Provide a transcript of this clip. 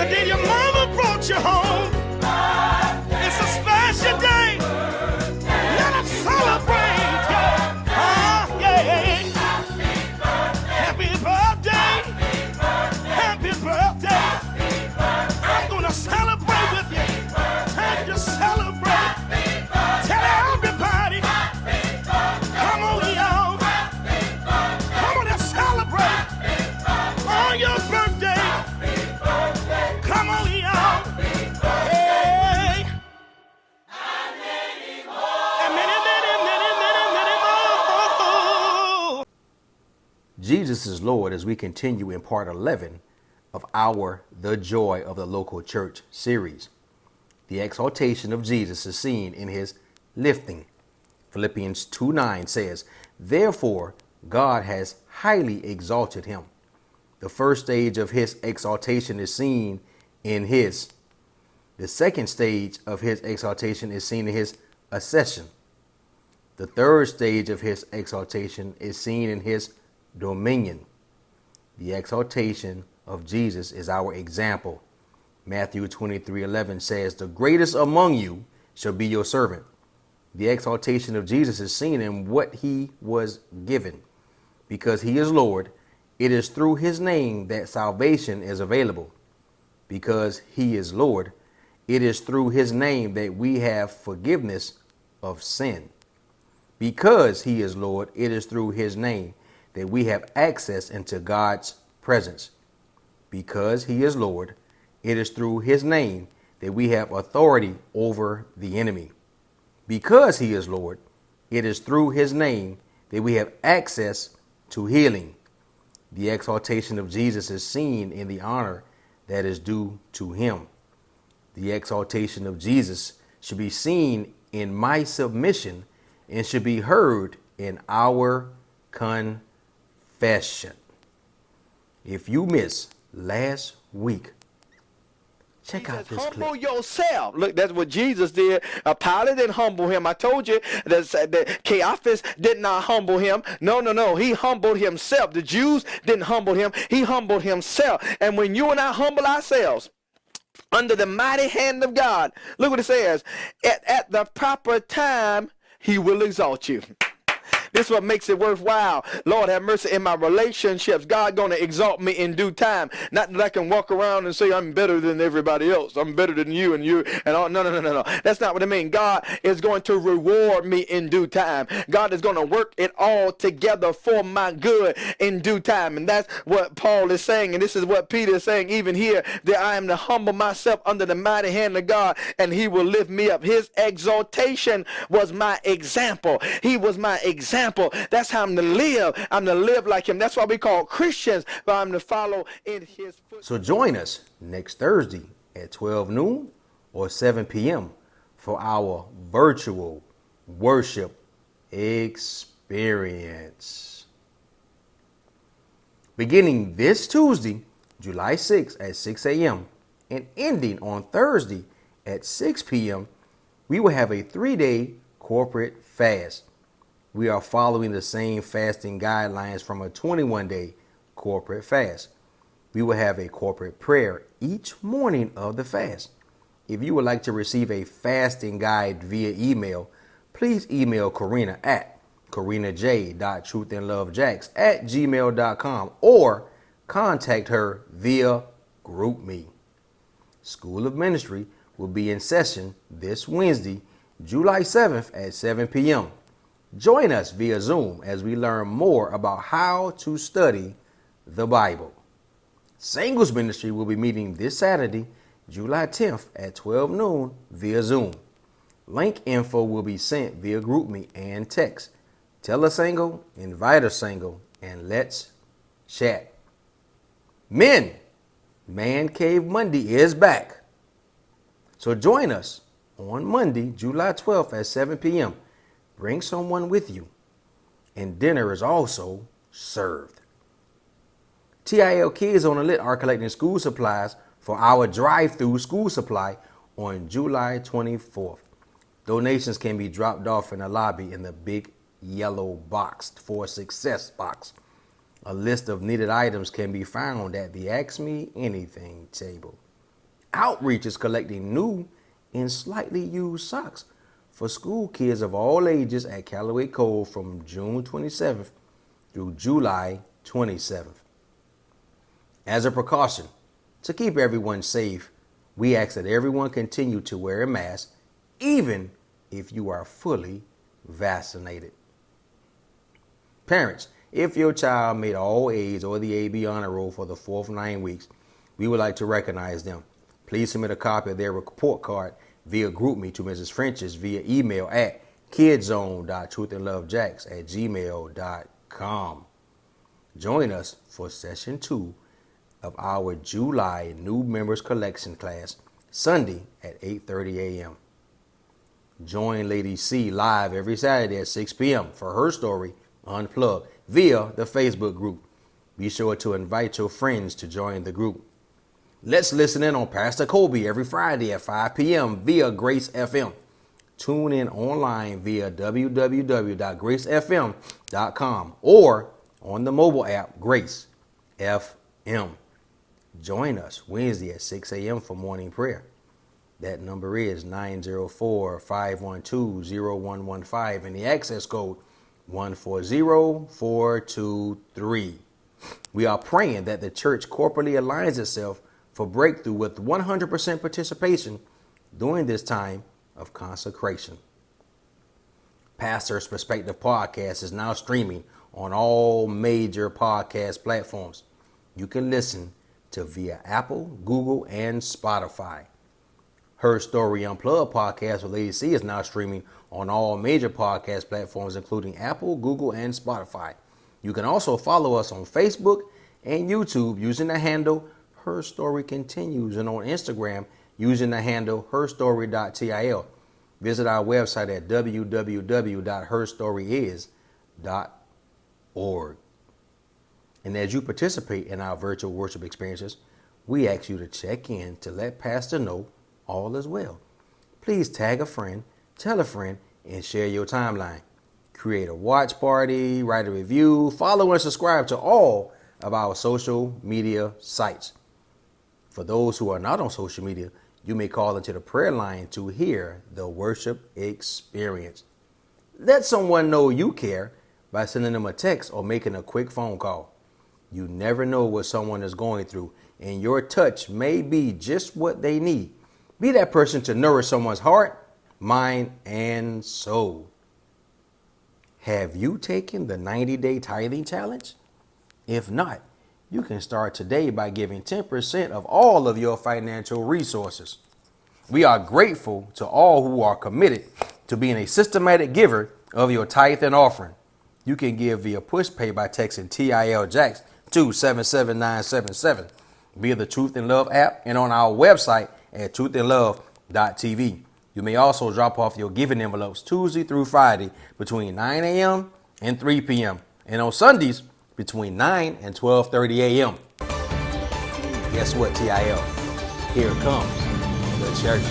the day your mama brought you home. It's a special day. Let us celebrate. Yeah. Yeah. Happy birthday. Happy birthday. I'm gonna celebrate with you. Time to celebrate. Tell everybody. Come on, y'all. Come on and celebrate on your birthday. Come on, y'all. Hey. And many, many, many, many, many more. Jesus is Lord as we continue in part 11 of our The Joy of the Local Church series. The exaltation of Jesus is seen in his lifting. Philippians 2:9 says, therefore, God has highly exalted him. The first stage of his exaltation is seen in his. The second stage of his exaltation is seen in his ascension. The third stage of his exaltation is seen in his dominion. The exaltation of Jesus is our example. Matthew 23:11 says, the greatest among you shall be your servant. The exaltation of Jesus is seen in what he was given. Because he is Lord, it is through his name that salvation is available. Because he is Lord, it is through his name that we have forgiveness of sin. Because he is Lord, it is through his name that we have access into God's presence. Because he is Lord, it is through his name that we have authority over the enemy. Because he is Lord, it is through his name that we have access to healing. The exaltation of Jesus is seen in the honor that is due to him. The exaltation of Jesus should be seen in my submission and should be heard in our confession. If you missed last week, check out this humble clip. yourself. Look, that's what Jesus did. Pilate didn't humble him. I told you that Caiaphas did not humble him. No. He humbled himself. The Jews didn't humble him. He humbled himself. And when you and I humble ourselves under the mighty hand of God, look what it says. At the proper time, he will exalt you. This is what makes it worthwhile. Lord, have mercy in my relationships. God going to exalt me in due time. Not that I can walk around and say I'm better than everybody else. I'm better than you and you and all. No. That's not what I mean. God is going to reward me in due time. God is going to work it all together for my good in due time. And that's what Paul is saying. And this is what Peter is saying even here, that I am to humble myself under the mighty hand of God and he will lift me up. His exaltation was my example. He was my example. That's how I'm to live. I'm to live like him. That's why we call Christians, but I'm to follow in his footsteps. So join us next Thursday at 12 noon or 7 p.m. for our virtual worship experience. Beginning this Tuesday, July 6th at 6 a.m. and ending on Thursday at 6 p.m., we will have a 3-day corporate fast. We are following the same fasting guidelines from a 21-day corporate fast. We will have a corporate prayer each morning of the fast. If you would like to receive a fasting guide via email, please email Karina at karinaj.truthandlovejacks@gmail.com or contact her via GroupMe. School of Ministry will be in session this Wednesday, July 7th at 7 p.m. Join us via Zoom as we learn more about how to study the Bible. Singles Ministry will be meeting this Saturday, July 10th at 12 noon via Zoom. Link info will be sent via GroupMe and text. Tell a single, invite a single, and let's chat. Men, Man Cave Monday is back. So join us on Monday, July 12th at 7 p.m. Bring someone with you, and dinner is also served. TIL Kids on the Lit are collecting school supplies for our drive-through school supply on July 24th. Donations can be dropped off in the lobby in the big yellow box for Success box. A list of needed items can be found at the Ask Me Anything table. Outreach is collecting new and slightly used socks for school kids of all ages at Callaway Cove from June 27th through July 27th. As a precaution, to keep everyone safe, we ask that everyone continue to wear a mask, even if you are fully vaccinated. Parents, if your child made all A's or the AB honor roll for the 4th 9 weeks, we would like to recognize them. Please submit a copy of their report card via GroupMe to Mrs. French's via email at kidzone.truthandlovejacks@gmail.com. Join us for session 2 of our July new members collection class, Sunday at 8:30 a.m. Join Lady C live every Saturday at 6 p.m. for her story Unplugged via the Facebook group. Be sure to invite your friends to join the group. Let's listen in on Pastor Kobe every Friday at 5 p.m. via Grace FM. Tune in online via www.gracefm.com or on the mobile app Grace FM. Join us Wednesday at 6 a.m. for morning prayer. That number is 904-512-0115 and the access code 140423. We are praying that the church corporately aligns itself for breakthrough with 100% participation during this time of consecration. Pastor's Perspective Podcast is now streaming on all major podcast platforms. You can listen to via Apple, Google, and Spotify. Her Story Unplugged podcast with Lady C is now streaming on all major podcast platforms, including Apple, Google, and Spotify. You can also follow us on Facebook and YouTube using the handle Her Story Continues, and on Instagram using the handle herstory.til. Visit our website at www.herstoryis.org. And as you participate in our virtual worship experiences, we ask you to check in to let Pastor know all is well. Please tag a friend, tell a friend, and share your timeline. Create a watch party, write a review, follow and subscribe to all of our social media sites. For those who are not on social media, you may call into the prayer line to hear the worship experience. Let someone know you care by sending them a text or making a quick phone call. You never know what someone is going through, and your touch may be just what they need. Be that person to nourish someone's heart, mind, and soul. Have you taken the 90-day tithing challenge? If not, you can start today by giving 10% of all of your financial resources. We are grateful to all who are committed to being a systematic giver of your tithe and offering. You can give via PushPay by texting TIL Jacks to 77977 via the Truth and Love app and on our website at truthandlove.tv. You may also drop off your giving envelopes Tuesday through Friday between 9 a.m. and 3 p.m. and on Sundays between 9 and 12:30 a.m. Guess what, TIL? Here comes the church.